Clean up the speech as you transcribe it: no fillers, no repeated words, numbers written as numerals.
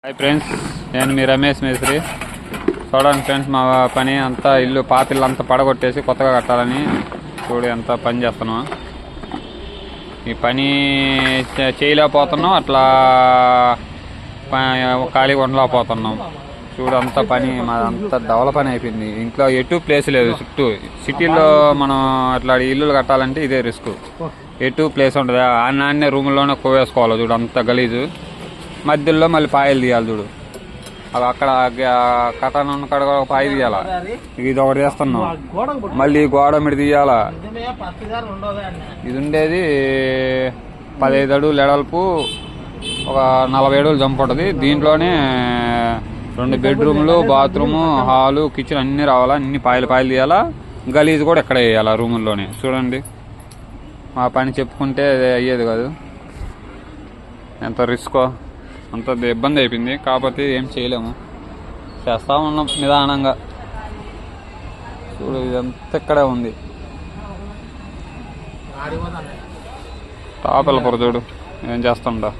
Hi friends, నేను మీ రమేష్ మేస్త్రి. చూడండి ఫ్రెండ్స్, మా పని అంతా ఇల్లు పాత ఇల్లు అంతా పడగొట్టేసి కొత్తగా కట్టాలని చూడు ఎంత పని చేస్తున్నాం. ఈ పని చేయలేకపోతున్నాం, అట్లా ఖాళీగా ఉండలేకపోతున్నాం. చూడు అంతా పని అంతా డెవలప్ పని అయిపోయింది. ఇంట్లో ఎటు ప్లేస్ లేదు. చుట్టూ సిటీలో మనం అట్లా ఇల్లులు కట్టాలంటే ఇదే రిస్క్. ఎటు ప్లేస్ ఉంటుంది, అన్నీ రూముల్లోనే కోవేసుకోవాలి. చూడు అంత గలీజు. మధ్యలో మళ్ళీ పాయలు తీయాలి. చూడు అవి అక్కడ కట్టను కాడ ఒక పాయ తీయాలా. ఇది ఒకటి చేస్తున్నాం. మళ్ళీ గోడ మీద తీయాలా. ఇది ఉండేది 15 అడుగులు ఎడల్పు, ఒక 40 అడుగులు జంప్ ఉంటుంది. దీంట్లోనే 2 బెడ్రూమ్లు, బాత్రూము, హాలు, కిచెన్ అన్నీ రావాలా. అన్ని పాయలు తీయాలా. గలీజ్ కూడా ఎక్కడ వేయాలా రూముల్లోనే. చూడండి, మా పని చెప్పుకుంటే అయ్యేది కాదు. ఎంత రిస్కో, అంత ఇబ్బంది అయిపోయింది. కాకపోతే ఏం చేయలేము, చేస్తా ఉన్నాం నిదానంగా. చూడు ఇదంతా ఇక్కడే ఉంది. టాప్ వెళ్ళిపోరు చూడు ఏం చేస్తుండ.